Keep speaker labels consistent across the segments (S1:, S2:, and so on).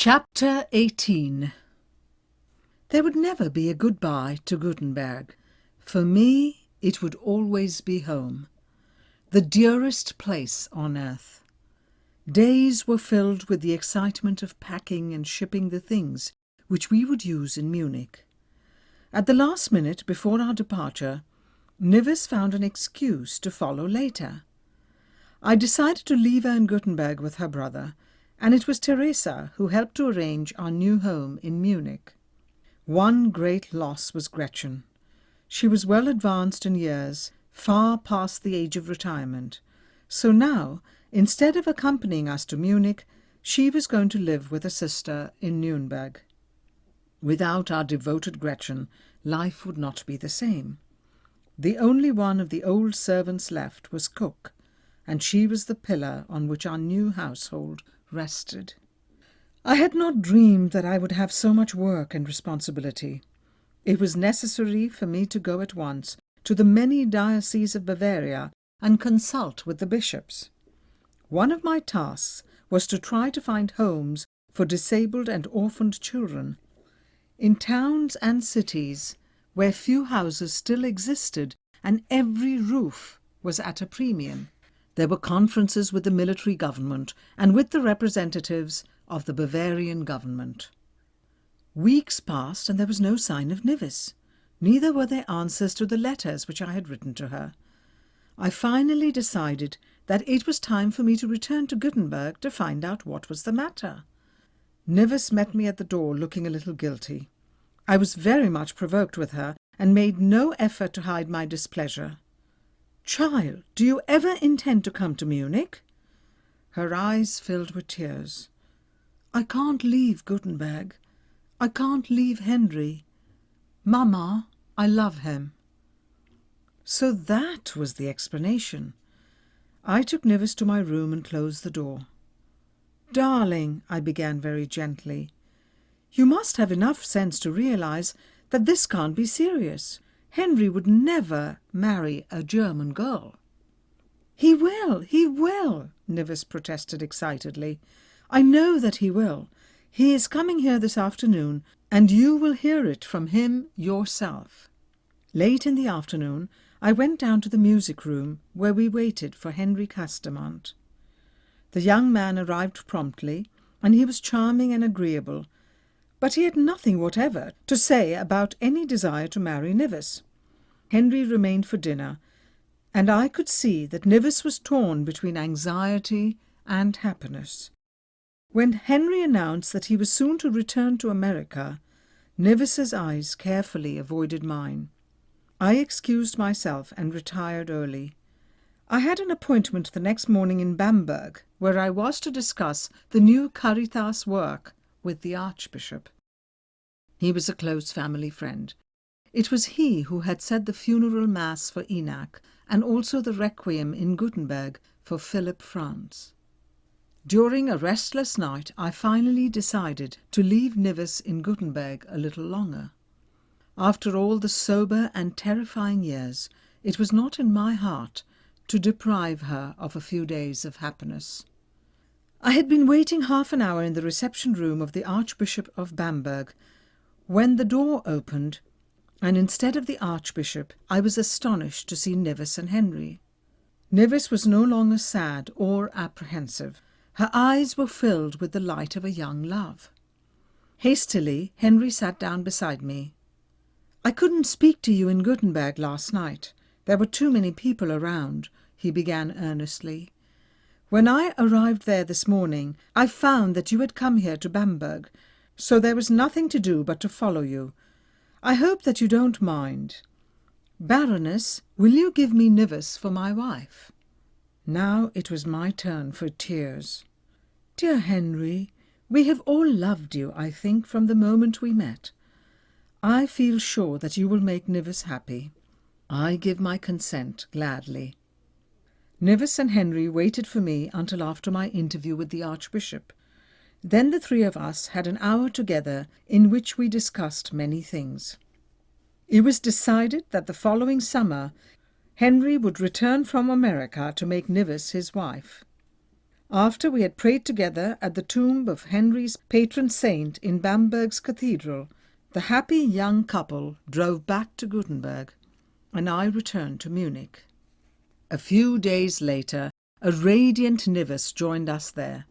S1: Chapter 18. There would never be a goodbye to Gutenberg. For me, it would always be home, the dearest place on earth. Days were filled with the excitement of packing and shipping the things which we would use in Munich. At the last minute before our departure, Nivis found an excuse to follow later. I decided to leave her in Gutenberg with her brother, and it was Teresa who helped to arrange our new home in Munich. One great loss was Gretchen. She was well advanced in years, far past the age of retirement. So now, instead of accompanying us to Munich, she was going to live with a sister in Nuremberg. Without our devoted Gretchen, life would not be the same. The only one of the old servants left was cook, and she was the pillar on which our new household rested. I had not dreamed that I would have so much work and responsibility. It was necessary for me to go at once to the many dioceses of Bavaria and consult with the bishops. One of my tasks was to try to find homes for disabled and orphaned children. In towns and cities where few houses still existed and every roof was at a premium, there were conferences with the military government and with the representatives of the Bavarian government. Weeks passed and there was no sign of Nivis. Neither were there answers to the letters which I had written to her. I finally decided that it was time for me to return to Gutenberg to find out what was the matter. Nivis met me at the door looking a little guilty. I was very much provoked with her and made no effort to hide my displeasure. "Child, do you ever intend to come to Munich?" Her eyes filled with tears. "I can't leave Gutenberg. I can't leave Henry. Mama, I love him." So that was the explanation. I took Nivis to my room and closed the door. "Darling," I began very gently, "you must have enough sense to realize that this can't be serious. Henry would never marry a German girl." He will, Nivis protested excitedly. "I know that he will. He is coming here this afternoon, and you will hear it from him yourself." Late in the afternoon, I went down to the music room where we waited for Henry Castamont. The young man arrived promptly, and he was charming and agreeable, but he had nothing whatever to say about any desire to marry Nivis. Henry remained for dinner, and I could see that Nivis was torn between anxiety and happiness. When Henry announced that he was soon to return to America, Nivis's eyes carefully avoided mine. I excused myself and retired early. I had an appointment the next morning in Bamberg, where I was to discuss the new Caritas work with the Archbishop. He was a close family friend. It was he who had said the funeral mass for Enoch and also the requiem in Gutenberg for Philip Franz. During a restless night, I finally decided to leave Nivis in Gutenberg a little longer. After all the sober and terrifying years, it was not in my heart to deprive her of a few days of happiness. I had been waiting half an hour in the reception room of the Archbishop of Bamberg when the door opened, and instead of the Archbishop, I was astonished to see Nivis and Henry. Nivis was no longer sad or apprehensive. Her eyes were filled with the light of a young love. Hastily, Henry sat down beside me. "I couldn't speak to you in Gutenberg last night. There were too many people around," he began earnestly. "When I arrived there this morning, I found that you had come here to Bamberg, so there was nothing to do but to follow you. I hope that you don't mind. Baroness, will you give me Nivis for my wife?" Now it was my turn for tears. "Dear Henry, we have all loved you, I think, from the moment we met. I feel sure that you will make Nivis happy. I give my consent gladly." Nivis and Henry waited for me until after my interview with the Archbishop. Then the three of us had an hour together in which we discussed many things. It was decided that the following summer Henry would return from America to make Nivis his wife. After we had prayed together at the tomb of Henry's patron saint in Bamberg's cathedral, the happy young couple drove back to Gutenberg, and I returned to Munich. A few days later, a radiant Nivis joined us there.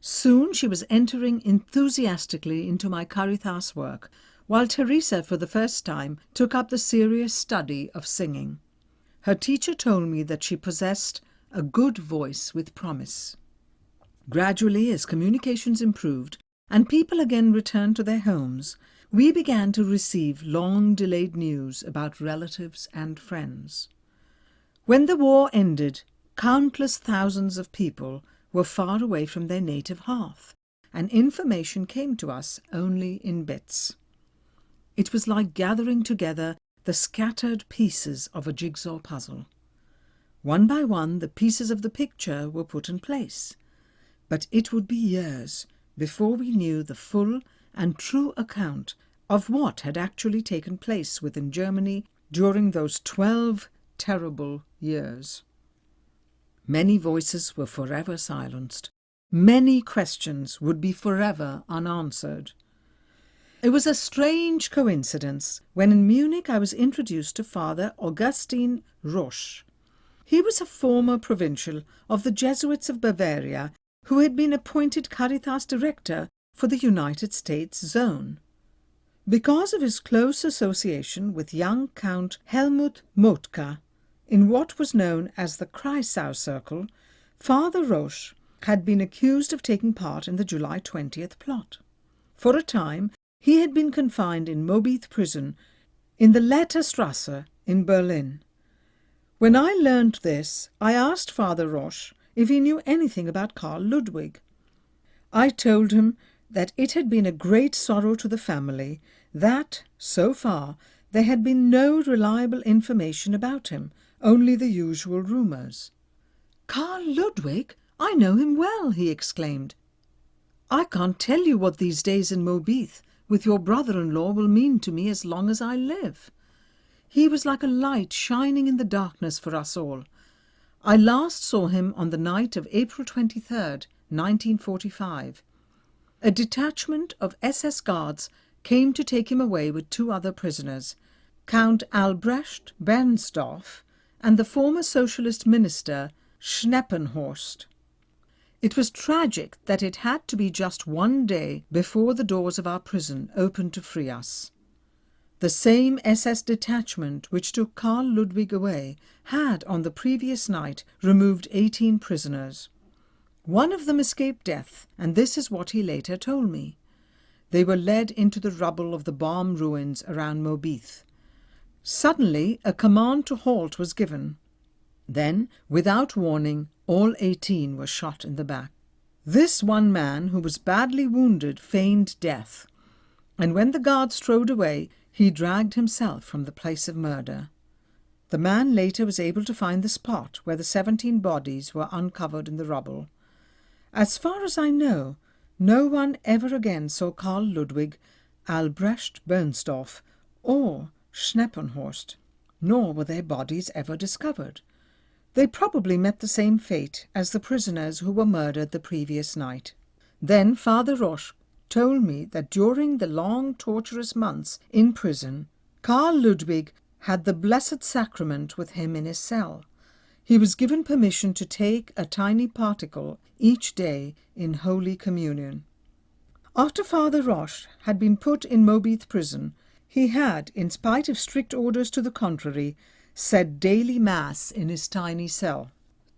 S1: Soon she was entering enthusiastically into my Caritas work, while Teresa for the first time took up the serious study of singing. Her teacher told me that she possessed a good voice with promise. Gradually, as communications improved and people again returned to their homes, we began to receive long-delayed news about relatives and friends. When the war ended, countless thousands of people were far away from their native hearth, and information came to us only in bits. It was like gathering together the scattered pieces of a jigsaw puzzle. One by one, the pieces of the picture were put in place, but it would be years before we knew the full and true account of what had actually taken place within Germany during those 12 terrible years. Many voices were forever silenced. Many questions would be forever unanswered. It was a strange coincidence when in Munich I was introduced to Father Augustin Roche. He was a former provincial of the Jesuits of Bavaria who had been appointed Caritas Director for the United States Zone. Because of his close association with young Count Helmut Moltke in what was known as the Kreisau Circle, Father Roche had been accused of taking part in the July 20th plot. For a time, he had been confined in Mobith prison in the Letterstrasse in Berlin. When I learned this, I asked Father Roche if he knew anything about Karl Ludwig. I told him that it had been a great sorrow to the family that, so far, there had been no reliable information about him, only the usual rumours. "Karl Ludwig? I know him well," he exclaimed. "I can't tell you what these days in Mobith with your brother-in-law will mean to me as long as I live. He was like a light shining in the darkness for us all. I last saw him on the night of April 23rd, 1945. A detachment of SS Guards came to take him away with 2 other prisoners, Count Albrecht Bernstorff and the former socialist minister Schneppenhorst. It was tragic that it had to be just one day before the doors of our prison opened to free us. The same SS detachment which took Karl Ludwig away had on the previous night removed 18 prisoners. One of them escaped death, and this is what he later told me. They were led into the rubble of the bomb ruins around Mobith. Suddenly a command to halt was given. Then, without warning, all 18 were shot in the back. This one man, who was badly wounded, feigned death, and when the guards strode away, he dragged himself from the place of murder. The man later was able to find the spot where the 17 bodies were uncovered in the rubble. As far as I know, no one ever again saw Karl Ludwig, Albrecht Bernstorff, or Schneppenhorst, nor were their bodies ever discovered. They probably met the same fate as the prisoners who were murdered the previous night. Then Father Roche told me that during the long torturous months in prison, Karl Ludwig had the Blessed Sacrament with him in his cell. He was given permission to take a tiny particle each day in Holy Communion. After Father Roche had been put in Mobith prison, he had, in spite of strict orders to the contrary, said daily Mass in his tiny cell.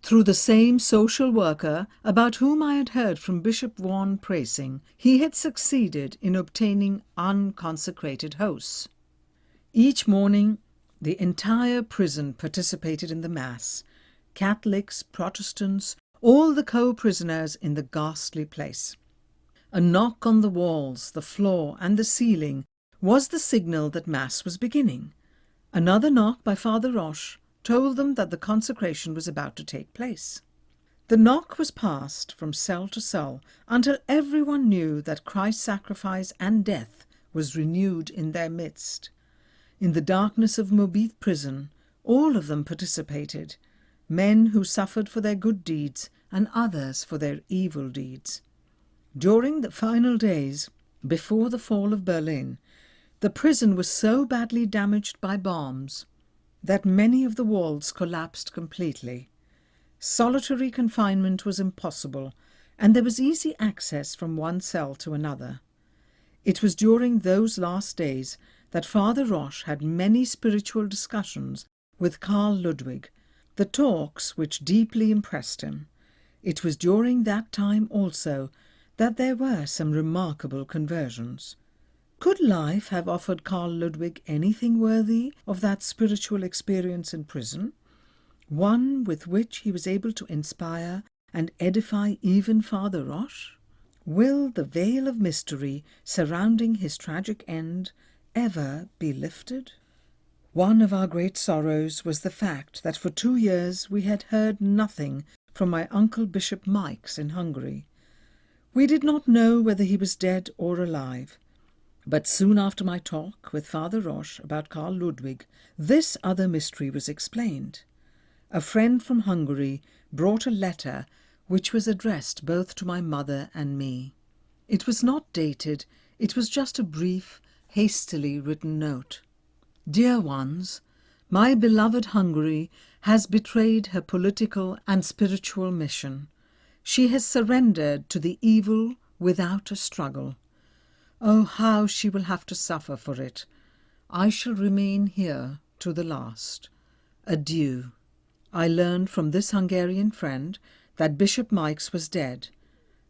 S1: Through the same social worker about whom I had heard from Bishop Vaughan Preysing, he had succeeded in obtaining unconsecrated hosts. Each morning, the entire prison participated in the Mass. Catholics, Protestants, all the co-prisoners in the ghastly place. A knock on the walls, the floor, and the ceiling was the signal that Mass was beginning. Another knock by Father Roche told them that the consecration was about to take place. The knock was passed from cell to cell until everyone knew that Christ's sacrifice and death was renewed in their midst. In the darkness of Mobith prison, all of them participated, men who suffered for their good deeds and others for their evil deeds. During the final days before the fall of Berlin, the prison was so badly damaged by bombs that many of the walls collapsed completely. Solitary confinement was impossible, and there was easy access from one cell to another. It was during those last days that Father Roche had many spiritual discussions with Karl Ludwig, the talks which deeply impressed him. It was during that time also that there were some remarkable conversions. Could life have offered Karl Ludwig anything worthy of that spiritual experience in prison, one with which he was able to inspire and edify even Father Roche? Will the veil of mystery surrounding his tragic end ever be lifted? One of our great sorrows was the fact that for 2 years we had heard nothing from my uncle Bishop Mikes in Hungary. We did not know whether he was dead or alive. But soon after my talk with Father Roche about Karl Ludwig, this other mystery was explained. A friend from Hungary brought a letter which was addressed both to my mother and me. It was not dated, it was just a brief, hastily written note. Dear ones, my beloved Hungary has betrayed her political and spiritual mission. She has surrendered to the evil without a struggle. Oh, how she will have to suffer for it. I shall remain here to the last. Adieu. I learned from this Hungarian friend that Bishop Mikes was dead.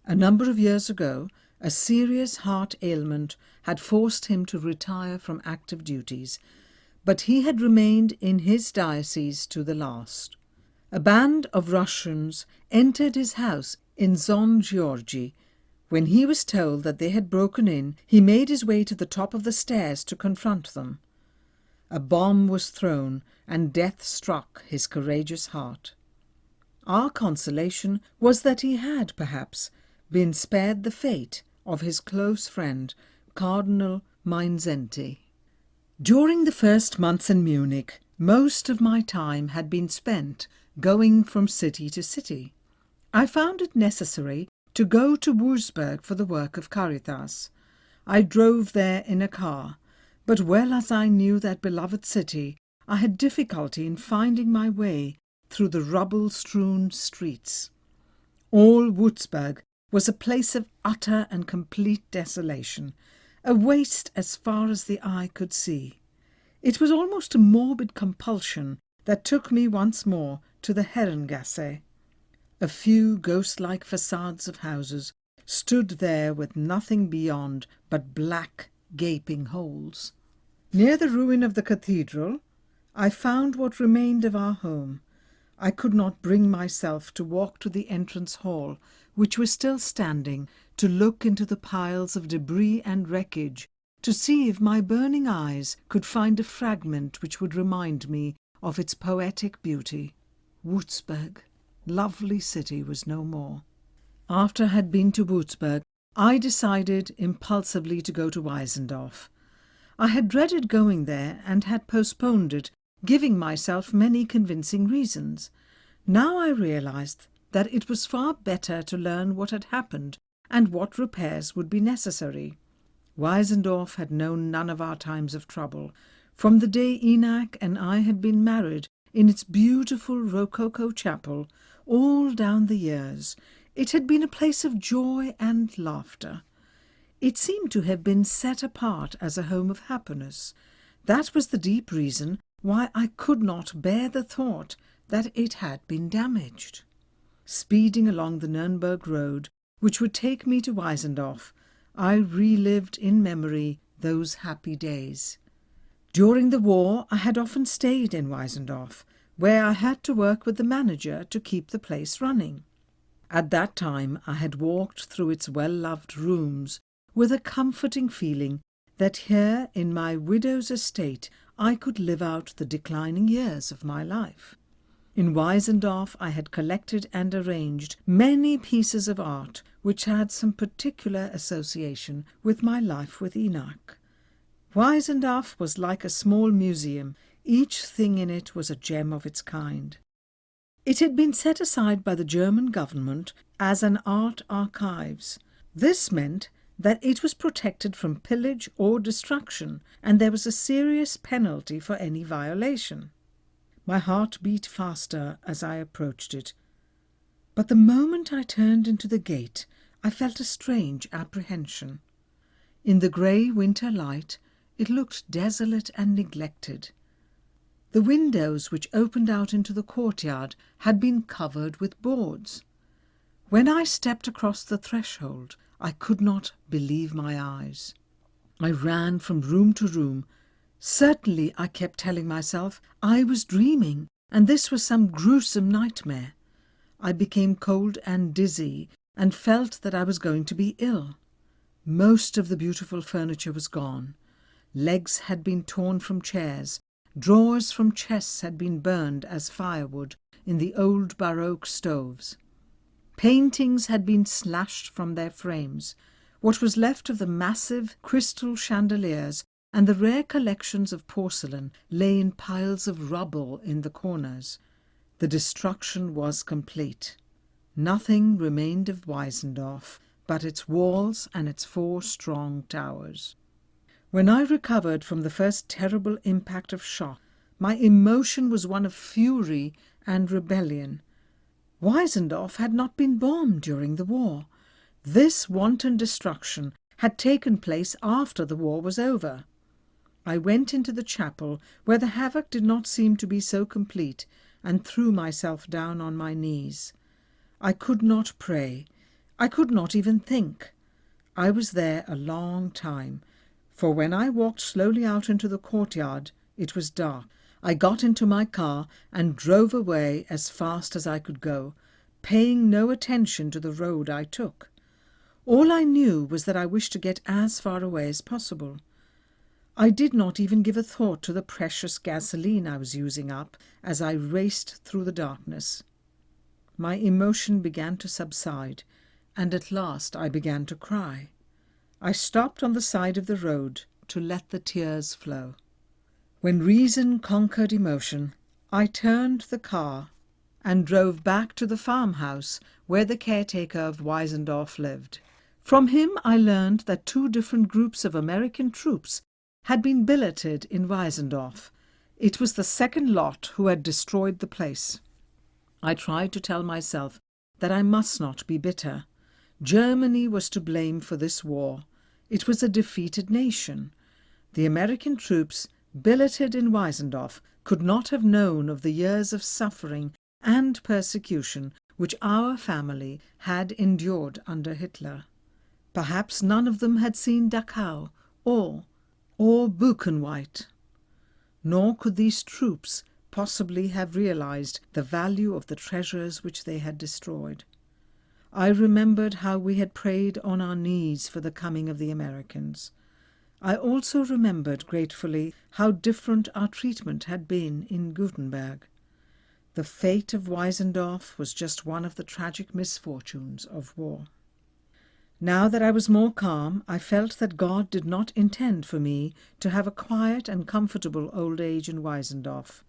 S1: A number of years ago, a serious heart ailment had forced him to retire from active duties, but he had remained in his diocese to the last. A band of Russians entered his house in Zon-Georgi. When he was told that they had broken in, he made his way to the top of the stairs to confront them. A bomb was thrown, and death struck his courageous heart. Our consolation was that he had, perhaps, been spared the fate of his close friend, Cardinal Mindszenty. During the first months in Munich, most of my time had been spent going from city to city. I found it necessary to go to Wurzburg for the work of Caritas. I drove there in a car, but well as I knew that beloved city, I had difficulty in finding my way through the rubble-strewn streets. All Wurzburg was a place of utter and complete desolation, a waste as far as the eye could see. It was almost a morbid compulsion that took me once more to the Herrengasse. A few ghost-like facades of houses stood there with nothing beyond but black, gaping holes. Near the ruin of the cathedral, I found what remained of our home. I could not bring myself to walk to the entrance hall, which was still standing, to look into the piles of debris and wreckage, to see if my burning eyes could find a fragment which would remind me of its poetic beauty. Wurzburg, lovely city, was no more. After I had been to Wurzburg, I decided impulsively to go to Weisendorf. I had dreaded going there and had postponed it, giving myself many convincing reasons. Now I realized that it was far better to learn what had happened and what repairs would be necessary. Weisendorf had known none of our times of trouble. From the day Enoch and I had been married in its beautiful Rococo chapel, all down the years, it had been a place of joy and laughter. It seemed to have been set apart as a home of happiness. That was the deep reason why I could not bear the thought that it had been damaged. Speeding along the Nuremberg road, which would take me to Weisendorf, I relived in memory those happy days. During the war, I had often stayed in Weisendorf, where I had to work with the manager to keep the place running. At that time, I had walked through its well-loved rooms with a comforting feeling that here in my widow's estate I could live out the declining years of my life. In Weisendorf I had collected and arranged many pieces of art which had some particular association with my life with Enoch. Weisendorf was like a small museum. Each thing in it was a gem of its kind. It had been set aside by the German government as an art archives. This meant that it was protected from pillage or destruction, and there was a serious penalty for any violation. My heart beat faster as I approached it. But the moment I turned into the gate, I felt a strange apprehension. In the grey winter light, it looked desolate and neglected. The windows which opened out into the courtyard had been covered with boards. When I stepped across the threshold, I could not believe my eyes. I ran from room to room. Certainly, I kept telling myself, I was dreaming, and this was some gruesome nightmare. I became cold and dizzy, and felt that I was going to be ill. Most of the beautiful furniture was gone. Legs had been torn from chairs. Drawers from chests had been burned as firewood in the old Baroque stoves. Paintings had been slashed from their frames. What was left of the massive crystal chandeliers and the rare collections of porcelain lay in piles of rubble in the corners. The destruction was complete. Nothing remained of Weisendorf but its walls and its 4 strong towers. When I recovered from the first terrible impact of shock, my emotion was one of fury and rebellion. Weisendorf had not been bombed during the war. This wanton destruction had taken place after the war was over. I went into the chapel, where the havoc did not seem to be so complete, and threw myself down on my knees. I could not pray. I could not even think. I was there a long time, for when I walked slowly out into the courtyard, it was dark. I got into my car and drove away as fast as I could go, paying no attention to the road I took. All I knew was that I wished to get as far away as possible. I did not even give a thought to the precious gasoline I was using up as I raced through the darkness. My emotion began to subside, and at last I began to cry. I stopped on the side of the road to let the tears flow. When reason conquered emotion, I turned the car and drove back to the farmhouse where the caretaker of Weisendorf lived. From him I learned that 2 different groups of American troops had been billeted in Weisendorf. It was the second lot who had destroyed the place. I tried to tell myself that I must not be bitter. Germany was to blame for this war. It was a defeated nation. The American troops billeted in Weisendorf could not have known of the years of suffering and persecution which our family had endured under Hitler. Perhaps none of them had seen Dachau or Buchenwald. Nor could these troops possibly have realized the value of the treasures which they had destroyed. I remembered how we had prayed on our knees for the coming of the Americans. I also remembered gratefully how different our treatment had been in Gutenberg. The fate of Weisendorf was just one of the tragic misfortunes of war. Now that I was more calm, I felt that God did not intend for me to have a quiet and comfortable old age in Weisendorf.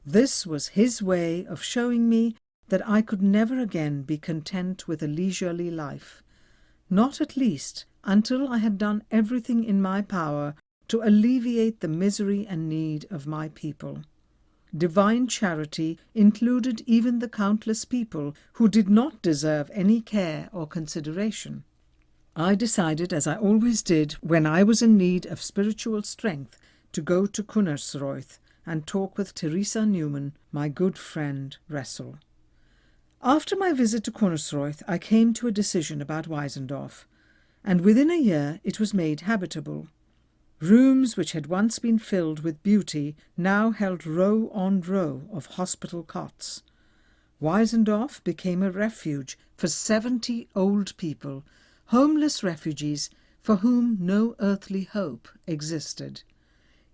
S1: This was His way of showing me that I could never again be content with a leisurely life, not at least until I had done everything in my power to alleviate the misery and need of my people. Divine charity included even the countless people who did not deserve any care or consideration. I decided, as I always did when I was in need of spiritual strength, to go to Kunnersreuth and talk with Theresa Newman, my good friend Ressel. After my visit to Kunnersreuth, I came to a decision about Weisendorf, and within a year it was made habitable. Rooms which had once been filled with beauty now held row on row of hospital cots. Weisendorf became a refuge for 70 old people, homeless refugees for whom no earthly hope existed.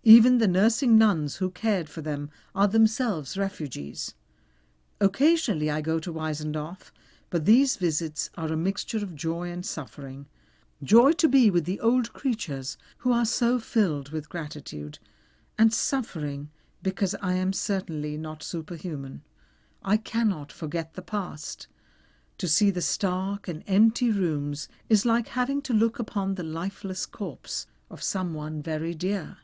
S1: Even the nursing nuns who cared for them are themselves refugees. Occasionally I go to Weisendorf, but these visits are a mixture of joy and suffering. Joy to be with the old creatures who are so filled with gratitude, and suffering because I am certainly not superhuman. I cannot forget the past. To see the stark and empty rooms is like having to look upon the lifeless corpse of someone very dear.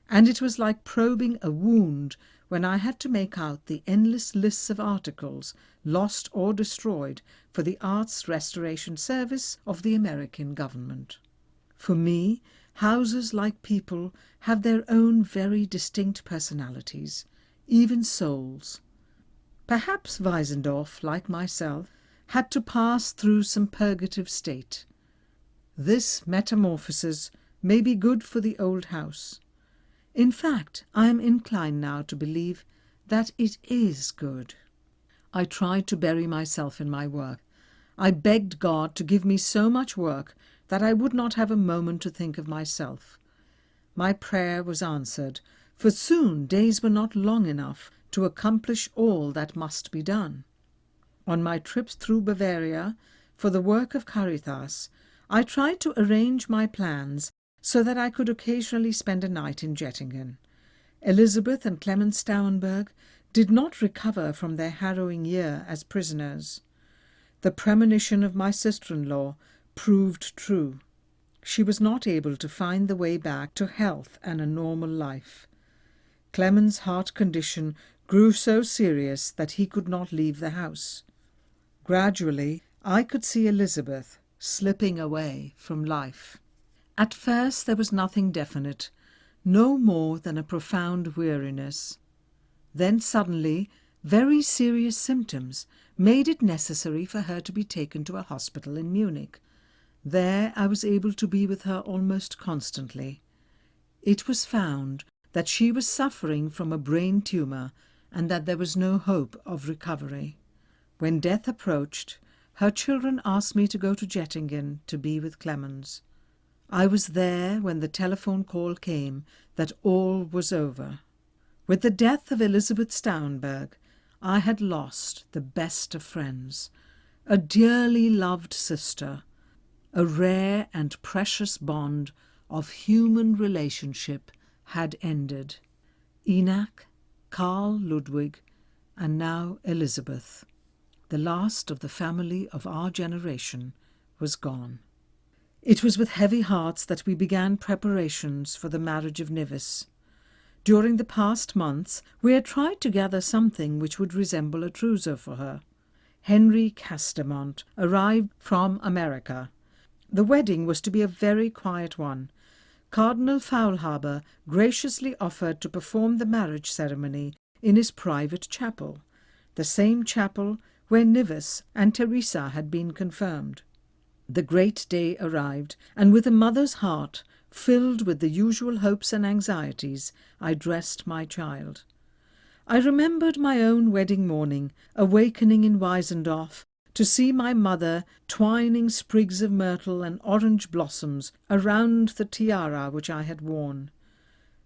S1: And it was like probing a wound when I had to make out the endless lists of articles lost or destroyed for the Arts Restoration Service of the American government. For me, houses, like people, have their own very distinct personalities, even souls. Perhaps Weisendorf, like myself, had to pass through some purgative state. This metamorphosis may be good for the old house. In fact, I am inclined now to believe that it is good. I tried to bury myself in my work. I begged God to give me so much work that I would not have a moment to think of myself. My prayer was answered, for soon days were not long enough to accomplish all that must be done. On my trips through Bavaria for the work of Caritas, I tried to arrange my plans so that I could occasionally spend a night in Jettingen. Elizabeth and Clement Stauenberg did not recover from their harrowing year as prisoners. The premonition of my sister-in-law proved true. She was not able to find the way back to health and a normal life. Clement's heart condition grew so serious that he could not leave the house. Gradually, I could see Elizabeth slipping away from life. At first there was nothing definite, no more than a profound weariness. Then suddenly, very serious symptoms made it necessary for her to be taken to a hospital in Munich. There I was able to be with her almost constantly. It was found that she was suffering from a brain tumour and that there was no hope of recovery. When death approached, her children asked me to go to Jettingen to be with Clemens. I was there when the telephone call came that all was over. With the death of Elizabeth Stauenberg, I had lost the best of friends, a dearly loved sister, a rare and precious bond of human relationship had ended. Enoch, Carl Ludwig, and now Elizabeth, the last of the family of our generation, was gone. It was with heavy hearts that we began preparations for the marriage of Nivis. During the past months we had tried to gather something which would resemble a trousseau for her. Henry Castamont arrived from America. The wedding was to be a very quiet one. Cardinal Faulhaber graciously offered to perform the marriage ceremony in his private chapel, the same chapel where Nivis and Teresa had been confirmed. The great day arrived, and with a mother's heart, filled with the usual hopes and anxieties, I dressed my child. I remembered my own wedding morning, awakening in Weisendorf, to see my mother twining sprigs of myrtle and orange blossoms around the tiara which I had worn.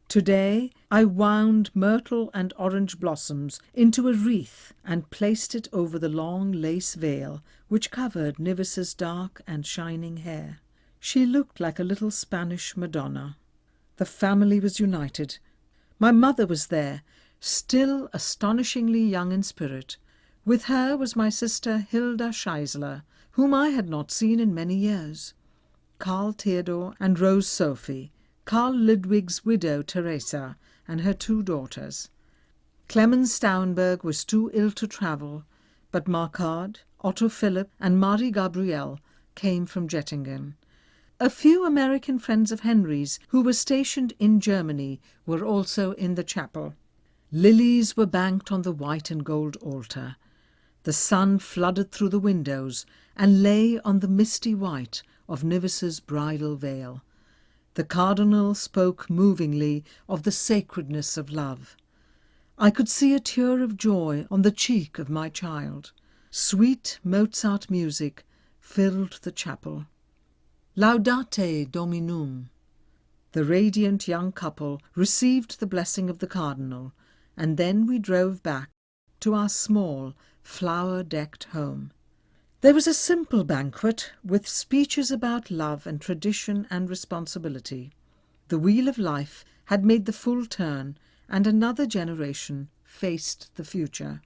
S1: Today I wound myrtle and orange blossoms into a wreath and placed it over the long lace veil which covered Nivis's dark and shining hair. She looked like a little Spanish Madonna. The family was united. My mother was there, still astonishingly young in spirit. With her was my sister Hilda Scheisler, whom I had not seen in many years, Karl Theodor and Rose Sophie, Karl Ludwig's widow Teresa, and her 2 daughters. Clemens Stauenberg was too ill to travel, but Marcard, Otto Philipp, and Marie Gabrielle came from Jettingen. A few American friends of Henry's who were stationed in Germany were also in the chapel. Lilies were banked on the white and gold altar. The sun flooded through the windows and lay on the misty white of Nivis's bridal veil. The cardinal spoke movingly of the sacredness of love. I could see a tear of joy on the cheek of my child. Sweet Mozart music filled the chapel. Laudate Dominum. The radiant young couple received the blessing of the cardinal, and then we drove back to our small, flower-decked home. There was a simple banquet with speeches about love and tradition and responsibility. The wheel of life had made the full turn, and another generation faced the future.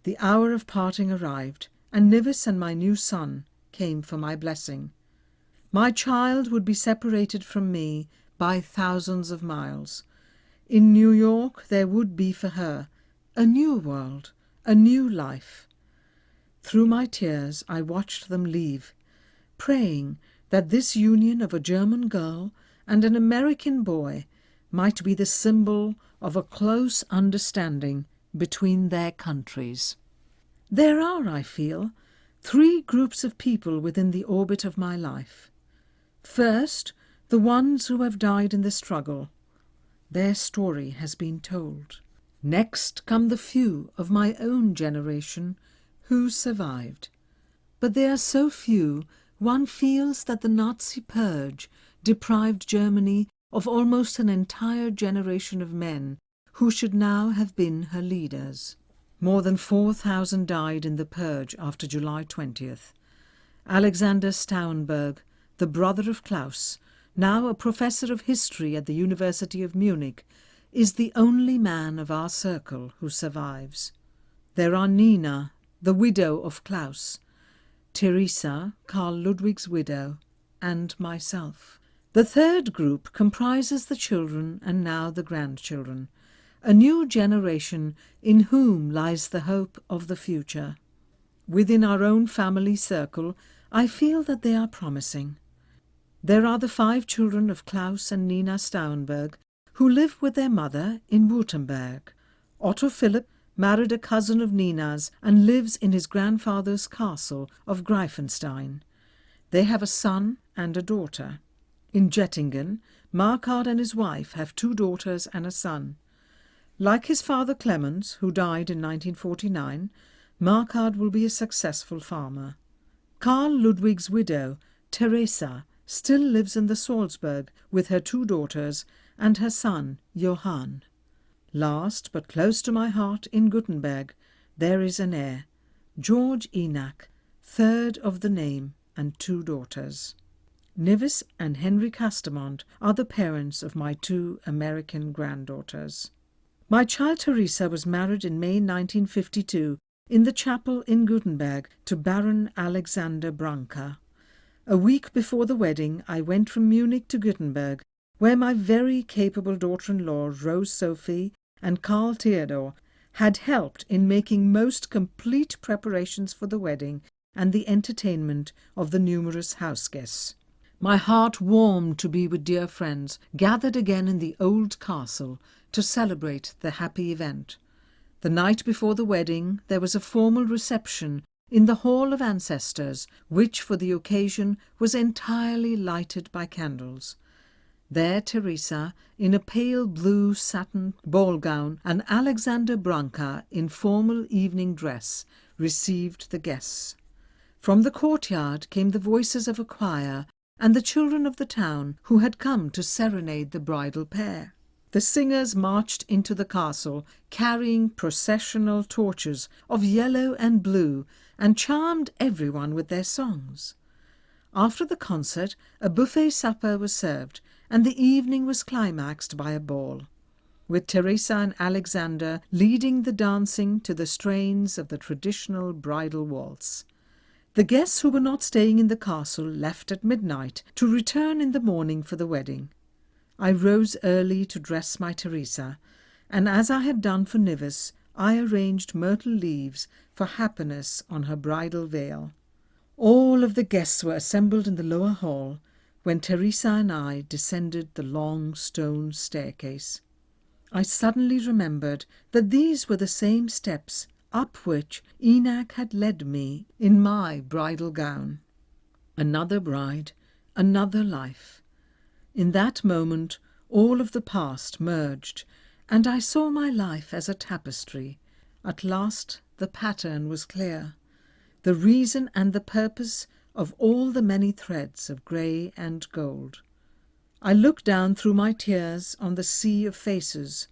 S1: The hour of parting arrived, and Nivis and my new son came for my blessing. My child would be separated from me by thousands of miles. In New York there would be for her a new world, a new life. Through my tears I watched them leave, praying that this union of a German girl and an American boy might be the symbol of a close understanding between their countries. There are, I feel, three groups of people within the orbit of my life. First, the ones who have died in the struggle. Their story has been told. Next come the few of my own generation who survived. But they are so few, one feels that the Nazi purge deprived Germany of almost an entire generation of men who should now have been her leaders. More than 4,000 died in the purge after July 20th. Alexander Stauenberg, the brother of Klaus, now a professor of history at the University of Munich, is the only man of our circle who survives. There are Nina, the widow of Klaus, Teresa, Karl Ludwig's widow, and myself. The third group comprises the children and now the grandchildren, a new generation in whom lies the hope of the future. Within our own family circle, I feel that they are promising. There are the 5 children of Klaus and Nina Stauenberg who live with their mother in Württemberg. Otto Philipp married a cousin of Nina's and lives in his grandfather's castle of Greifenstein. They have a son and a daughter. In Jettingen, Markard and his wife have 2 daughters and a son. Like his father Clemens, who died in 1949, Markard will be a successful farmer. Karl Ludwig's widow, Teresa, still lives in the Salzburg with her 2 daughters and her son, Johann. Last, but close to my heart, in Gutenberg, there is an heir, George Enoch, 3rd of the name, and 2 daughters. Nivis and Henry Castamont are the parents of my 2 American granddaughters. My child Teresa was married in May 1952 in the chapel in Gutenberg to Baron Alexander Branca. A week before the wedding, I went from Munich to Gutenberg, where my very capable daughter-in-law, Rose Sophie, and Karl Theodor had helped in making most complete preparations for the wedding and the entertainment of the numerous house guests. My heart warmed to be with dear friends, gathered again in the old castle to celebrate the happy event. The night before the wedding, there was a formal reception in the Hall of Ancestors, which for the occasion was entirely lighted by candles. There Teresa, in a pale blue satin ball gown, and Alexander Branca, in formal evening dress, received the guests. From the courtyard came the voices of a choir and the children of the town who had come to serenade the bridal pair. The singers marched into the castle, carrying processional torches of yellow and blue, and charmed everyone with their songs. After the concert, a buffet supper was served, and the evening was climaxed by a ball, with Teresa and Alexander leading the dancing to the strains of the traditional bridal waltz. The guests who were not staying in the castle left at midnight to return in the morning for the wedding. I rose early to dress my Teresa, and as I had done for Nivis, I arranged myrtle leaves for happiness on her bridal veil. All of the guests were assembled in the lower hall when Teresa and I descended the long stone staircase. I suddenly remembered that these were the same steps up which Enoch had led me in my bridal gown. Another bride, another life. In that moment all of the past merged, and I saw my life as a tapestry. At last the pattern was clear, the reason and the purpose of all the many threads of grey and gold. I looked down through my tears on the sea of faces,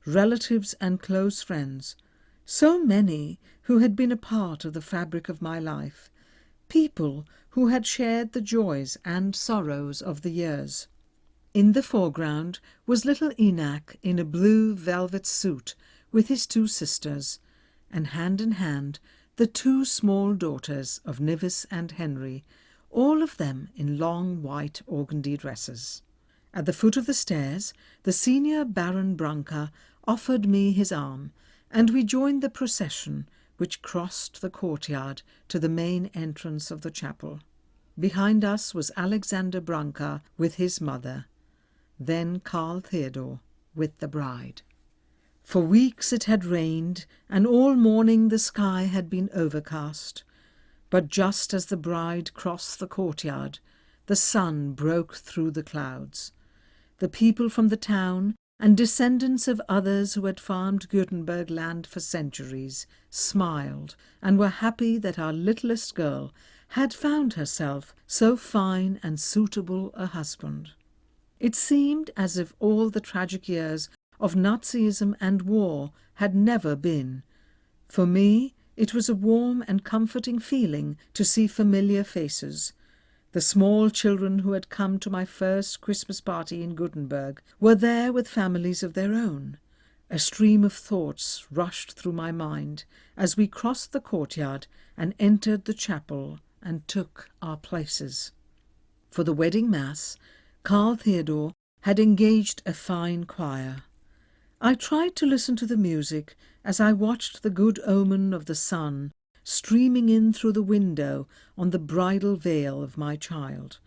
S1: relatives and close friends, so many who had been a part of the fabric of my life, people who had shared the joys and sorrows of the years. In the foreground was little Enoch in a blue velvet suit with his 2 sisters, and hand in hand the two small daughters of Nivis and Henry, all of them in long white organdy dresses. At the foot of the stairs, the senior Baron Branca offered me his arm, and we joined the procession which crossed the courtyard to the main entrance of the chapel. Behind us was Alexander Branca with his mother, then Karl Theodor with the bride. For weeks it had rained, and all morning the sky had been overcast. But just as the bride crossed the courtyard, the sun broke through the clouds. The people from the town, and descendants of others who had farmed Gutenberg land for centuries, smiled and were happy that our littlest girl had found herself so fine and suitable a husband. It seemed as if all the tragic years of Nazism and war had never been. For me, it was a warm and comforting feeling to see familiar faces. The small children who had come to my first Christmas party in Gutenberg were there with families of their own. A stream of thoughts rushed through my mind as we crossed the courtyard and entered the chapel and took our places. For the wedding mass, Karl Theodor had engaged a fine choir. I tried to listen to the music as I watched the good omen of the sun streaming in through the window on the bridal veil of my child.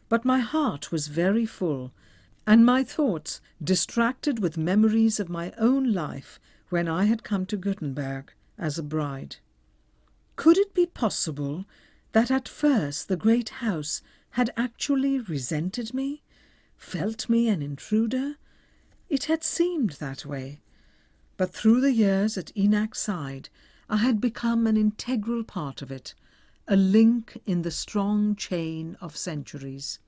S1: But my heart was very full, and my thoughts distracted with memories of my own life when I had come to Gutenberg as a bride. Could it be possible that at first the great house had actually resented me, felt me an intruder? It had seemed that way. But through the years at Enak's side, I had become an integral part of it, a link in the strong chain of centuries.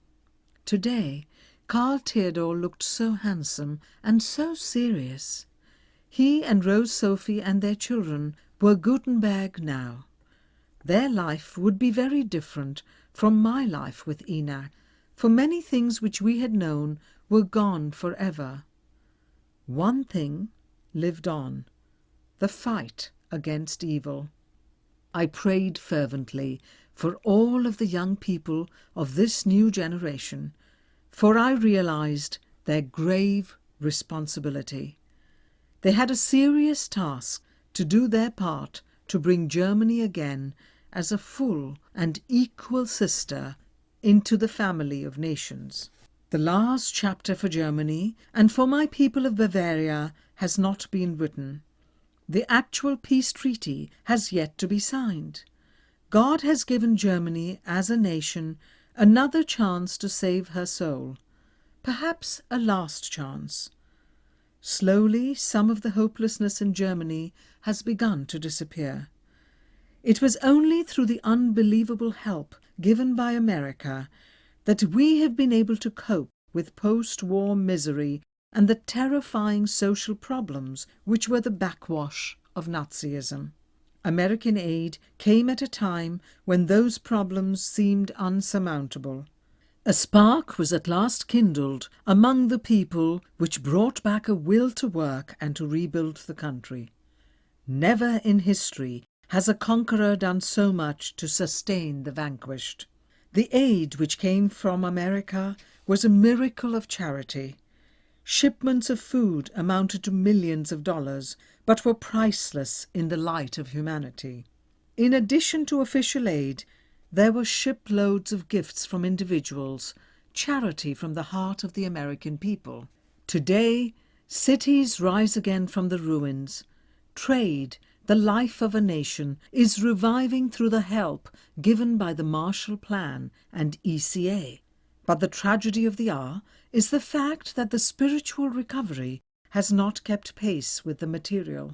S1: Today, Karl Theodor looked so handsome and so serious. He and Rose Sophie and their children were Gutenberg now. Their life would be very different from my life with Enak, for many things which we had known were gone forever. One thing lived on, the fight against evil. I prayed fervently for all of the young people of this new generation, for I realized their grave responsibility. They had a serious task to do their part to bring Germany again as a full and equal sister into the family of nations. The last chapter for Germany and for my people of Bavaria has not been written. The actual peace treaty has yet to be signed. God has given Germany as a nation another chance to save her soul, perhaps a last chance. Slowly, some of the hopelessness in Germany has begun to disappear. It was only through the unbelievable help given by America that we have been able to cope with post-war misery and the terrifying social problems which were the backwash of Nazism. American aid came at a time when those problems seemed unsurmountable. A spark was at last kindled among the people which brought back a will to work and to rebuild the country. Never in history has a conqueror done so much to sustain the vanquished. The aid which came from America was a miracle of charity. Shipments of food amounted to millions of dollars, but were priceless in the light of humanity. In addition to official aid, there were shiploads of gifts from individuals, charity from the heart of the American people. Today, cities rise again from the ruins. Trade, the life of a nation, is reviving through the help given by the Marshall Plan and ECA. But the tragedy of the hour is the fact that the spiritual recovery has not kept pace with the material.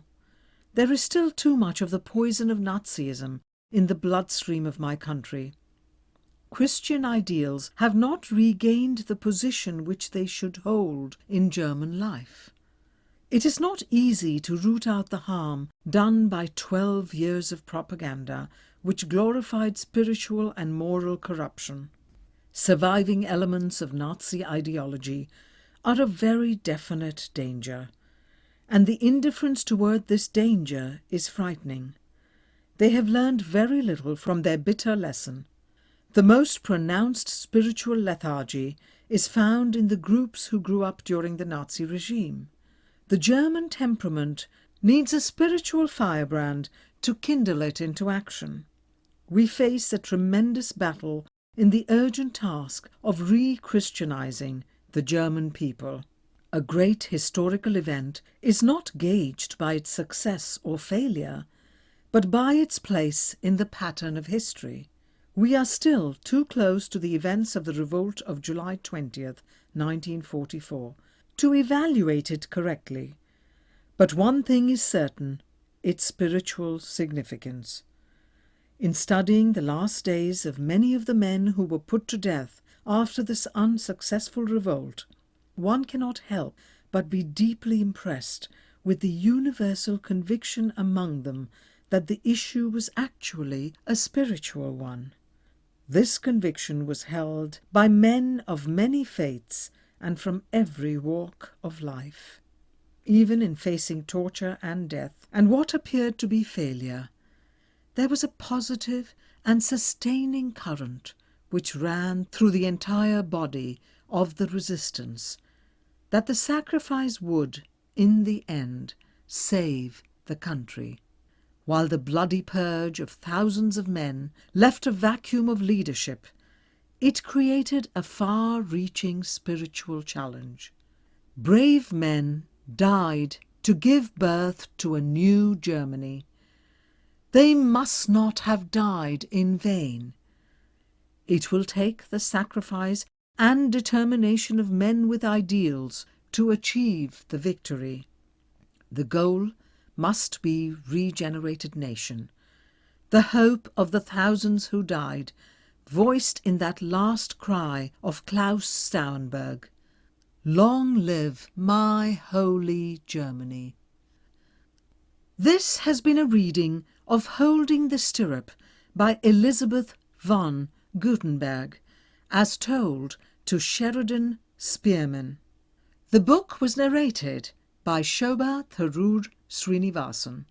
S1: There is still too much of the poison of Nazism in the bloodstream of my country. Christian ideals have not regained the position which they should hold in German life. It is not easy to root out the harm done by 12 years of propaganda which glorified spiritual and moral corruption. Surviving elements of Nazi ideology are a very definite danger. and the indifference toward this danger is frightening. They have learned very little from their bitter lesson. The most pronounced spiritual lethargy is found in the groups who grew up during the Nazi regime. The German temperament needs a spiritual firebrand to kindle it into action. We face a tremendous battle in the urgent task of re-Christianizing the German people. A great historical event is not gauged by its success or failure, but by its place in the pattern of history. We are still too close to the events of the revolt of July 20th, 1944, to evaluate it correctly. But one thing is certain, its spiritual significance. In studying the last days of many of the men who were put to death after this unsuccessful revolt, one cannot help but be deeply impressed with the universal conviction among them that the issue was actually a spiritual one. This conviction was held by men of many faiths and from every walk of life. Even in facing torture and death, and what appeared to be failure, there was a positive and sustaining current which ran through the entire body of the resistance, that the sacrifice would, in the end, save the country. While the bloody purge of thousands of men left a vacuum of leadership, it created a far-reaching spiritual challenge. Brave men died to give birth to a new Germany. They must not have died in vain. It will take the sacrifice and determination of men with ideals to achieve the victory. The goal must be regenerated nation, the hope of the thousands who died, voiced in that last cry of Klaus Stauenberg, "Long live my holy Germany." This has been a reading of Holding the Stirrup by Elizabeth von Gutenberg, as told to Sheridan Spearman. The book was narrated by Shobha Tharoor Srinivasan.